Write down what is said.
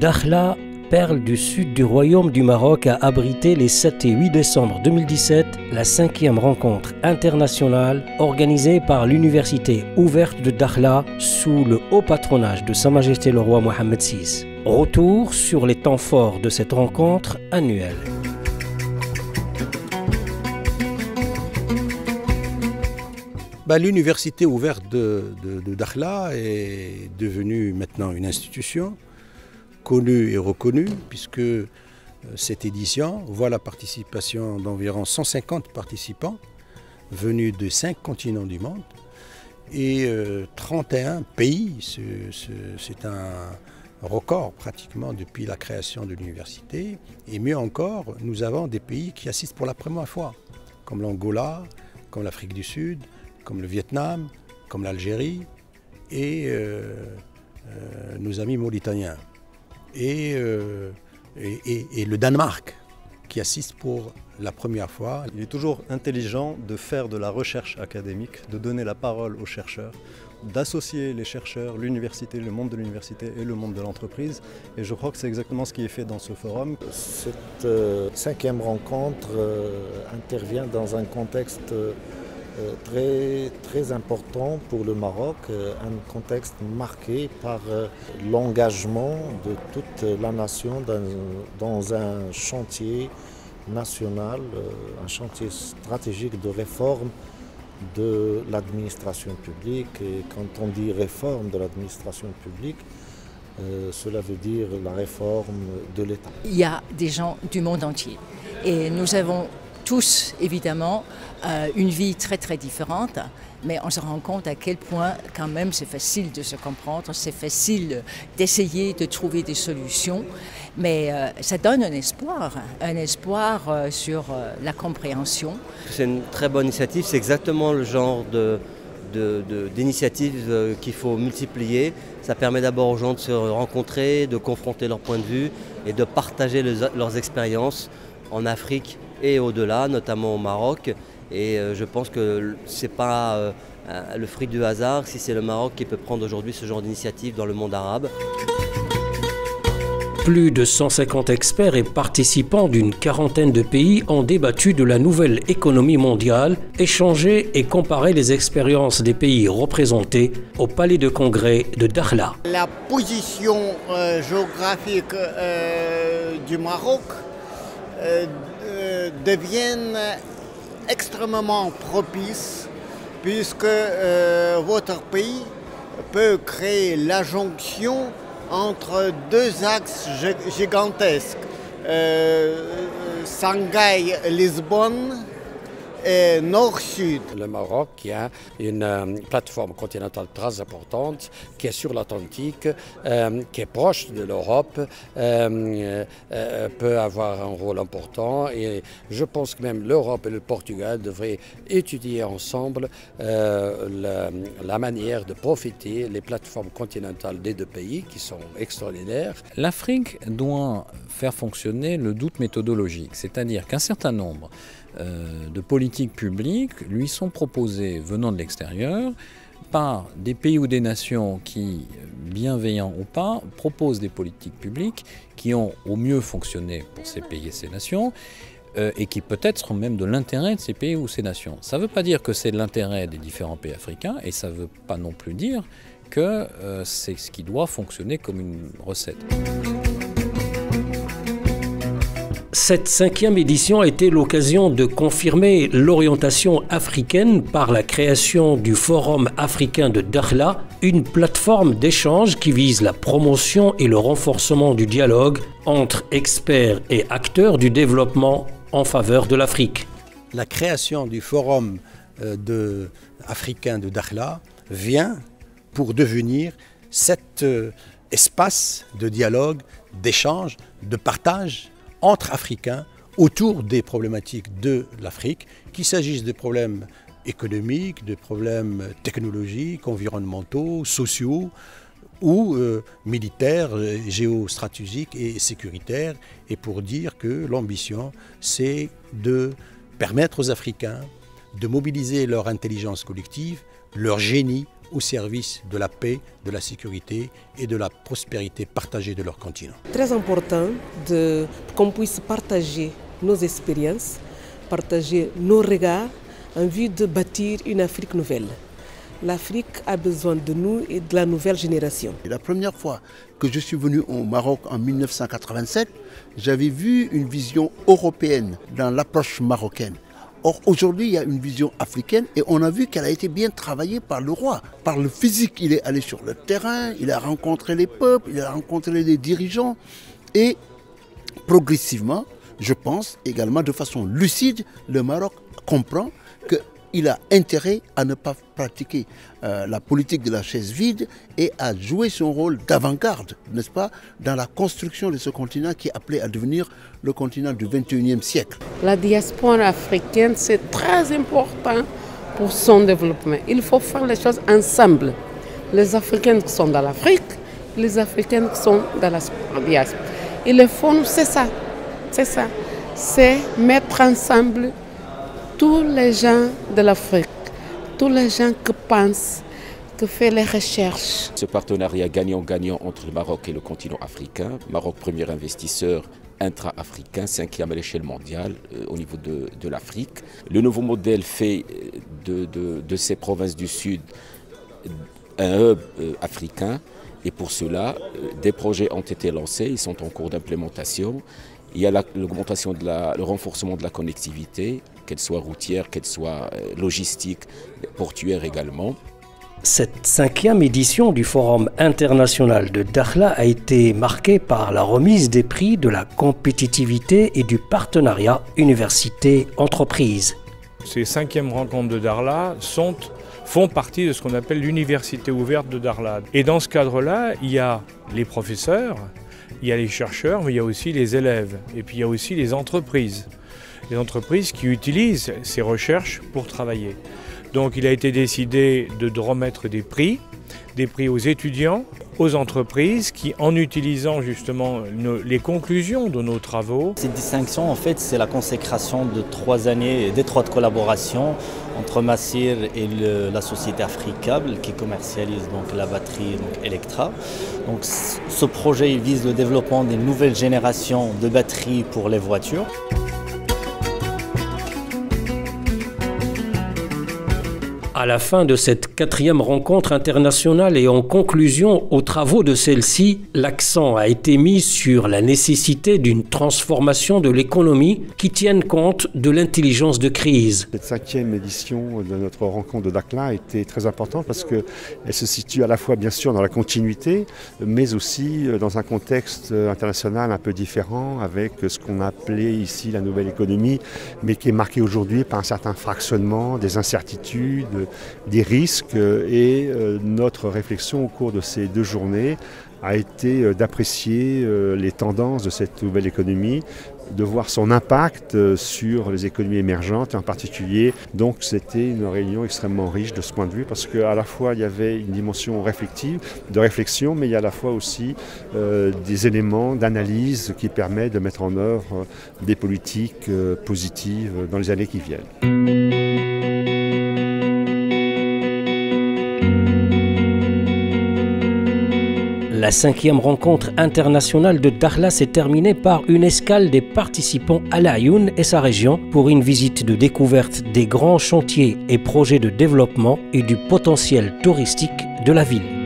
Dakhla, perle du sud du royaume du Maroc, a abrité les 7 et 8 décembre 2017 la 5e rencontre internationale organisée par l'Université ouverte de Dakhla sous le haut patronage de Sa Majesté le roi Mohammed VI. Retour sur les temps forts de cette rencontre annuelle. L'Université ouverte de Dakhla est devenue maintenant une institution connue et reconnue, puisque cette édition voit la participation d'environ 150 participants venus de 5 continents du monde et 31 pays. C'est un record pratiquement depuis la création de l'université. Et mieux encore, nous avons des pays qui assistent pour la première fois, comme l'Angola, comme l'Afrique du Sud, comme le Vietnam, comme l'Algérie et nos amis mauritaniens. Et le Danemark qui assiste pour la première fois. Il est toujours intelligent de faire de la recherche académique, de donner la parole aux chercheurs, d'associer les chercheurs, l'université, le monde de l'université et le monde de l'entreprise. Et je crois que c'est exactement ce qui est fait dans ce forum. Cette 5e rencontre intervient dans un contexte très important pour le Maroc, un contexte marqué par l'engagement de toute la nation dans un chantier national, un chantier stratégique de réforme de l'administration publique. Et quand on dit réforme de l'administration publique, cela veut dire la réforme de l'État. Il y a des gens du monde entier et nous avons tous, évidemment, une vie très différente, mais on se rend compte à quel point, quand même, c'est facile de se comprendre, c'est facile d'essayer de trouver des solutions, mais ça donne un espoir sur la compréhension. C'est une très bonne initiative, c'est exactement le genre d'initiative qu'il faut multiplier. Ça permet d'abord aux gens de se rencontrer, de confronter leurs points de vue et de partager leurs expériences en Afrique et au-delà, notamment au Maroc. Et je pense que ce n'est pas le fruit du hasard si c'est le Maroc qui peut prendre aujourd'hui ce genre d'initiative dans le monde arabe. Plus de 150 experts et participants d'une quarantaine de pays ont débattu de la nouvelle économie mondiale, échangé et comparé les expériences des pays représentés au palais de congrès de Dakhla. La position géographique du Maroc deviennent extrêmement propices puisque votre pays peut créer la jonction entre deux axes gigantesques, Shanghai-Lisbonne et Nord-Sud. Le Maroc qui a une plateforme continentale très importante, qui est sur l'Atlantique, qui est proche de l'Europe, peut avoir un rôle important. Et je pense que même l'Europe et le Portugal devraient étudier ensemble la manière de profiter des plateformes continentales des deux pays qui sont extraordinaires. L'Afrique doit faire fonctionner le doute méthodologique, c'est-à-dire qu'un certain nombre de politiques publiques lui sont proposées venant de l'extérieur par des pays ou des nations qui, bienveillants ou pas, proposent des politiques publiques qui ont au mieux fonctionné pour ces pays et ces nations et qui peut-être seront même de l'intérêt de ces pays ou ces nations. Ça ne veut pas dire que c'est de l'intérêt des différents pays africains et ça ne veut pas non plus dire que c'est ce qui doit fonctionner comme une recette. Cette 5e édition a été l'occasion de confirmer l'orientation africaine par la création du Forum africain de Dakhla, une plateforme d'échange qui vise la promotion et le renforcement du dialogue entre experts et acteurs du développement en faveur de l'Afrique. La création du Forum africain de Dakhla vient pour devenir cet espace de dialogue, d'échange, de partage entre Africains autour des problématiques de l'Afrique, qu'il s'agisse de problèmes économiques, de problèmes technologiques, environnementaux, sociaux ou militaires, géostratégiques et sécuritaires. Et pour dire que l'ambition, c'est de permettre aux Africains de mobiliser leur intelligence collective, leur génie au service de la paix, de la sécurité et de la prospérité partagée de leur continent. Très important qu'on puisse partager nos expériences, partager nos regards en vue de bâtir une Afrique nouvelle. L'Afrique a besoin de nous et de la nouvelle génération. La première fois que je suis venu au Maroc en 1987, j'avais vu une vision européenne dans l'approche marocaine. Or aujourd'hui, il y a une vision africaine et on a vu qu'elle a été bien travaillée par le roi. Par le physique, il est allé sur le terrain, il a rencontré les peuples, il a rencontré les dirigeants et progressivement, je pense également de façon lucide, le Maroc comprend qu'il a intérêt à ne pas pratiquer la politique de la chaise vide et à jouer son rôle d'avant-garde, n'est-ce pas, dans la construction de ce continent qui est appelé à devenir le continent du XXIe siècle. La diaspora africaine, c'est très important pour son développement. Il faut faire les choses ensemble. Les Africains qui sont dans l'Afrique, les Africains qui sont dans la diaspora. Et le fond, c'est ça. C'est ça. C'est mettre ensemble tous les gens de l'Afrique, tous les gens qui pensent, qui font les recherches. Ce partenariat gagnant-gagnant entre le Maroc et le continent africain, Maroc premier investisseur intra-africain, 5e à l'échelle mondiale au niveau de l'Afrique. Le nouveau modèle fait de ces provinces du Sud un hub africain et pour cela, des projets ont été lancés, ils sont en cours d'implémentation. Il y a l'augmentation le renforcement de la connectivité, qu'elle soit routière, qu'elle soit logistique, portuaire également. Cette 5e édition du Forum international de Dakhla a été marquée par la remise des prix de la compétitivité et du partenariat université-entreprise. Ces 5e rencontres de Dakhla font partie de ce qu'on appelle l'université ouverte de Dakhla. Et dans ce cadre-là, il y a les professeurs, il y a les chercheurs, mais il y a aussi les élèves. Et puis il y a aussi les entreprises. Les entreprises qui utilisent ces recherches pour travailler. Donc il a été décidé de remettre des prix aux étudiants, aux entreprises qui, en utilisant justement les conclusions de nos travaux. Cette distinction, en fait, c'est la consécration de 3 années d'étroite collaboration entre Massir et la société Africable qui commercialise donc la batterie Electra. Donc, ce projet il vise le développement des nouvelles générations de batteries pour les voitures. À la fin de cette 4e rencontre internationale et en conclusion aux travaux de celle-ci, l'accent a été mis sur la nécessité d'une transformation de l'économie qui tienne compte de l'intelligence de crise. Cette 5e édition de notre rencontre de Dakhla a été très importante parce qu'elle se situe à la fois bien sûr dans la continuité, mais aussi dans un contexte international un peu différent avec ce qu'on a appelé ici la nouvelle économie, mais qui est marquée aujourd'hui par un certain fractionnement, des incertitudes, des risques et notre réflexion au cours de ces 2 journées a été d'apprécier les tendances de cette nouvelle économie, de voir son impact sur les économies émergentes en particulier. Donc c'était une réunion extrêmement riche de ce point de vue parce qu'à la fois il y avait une dimension de réflexion, mais il y a à la fois aussi des éléments d'analyse qui permettent de mettre en œuvre des politiques positives dans les années qui viennent. La 5e rencontre internationale de Dakhla s'est terminée par une escale des participants à l'Aïoun et sa région pour une visite de découverte des grands chantiers et projets de développement et du potentiel touristique de la ville.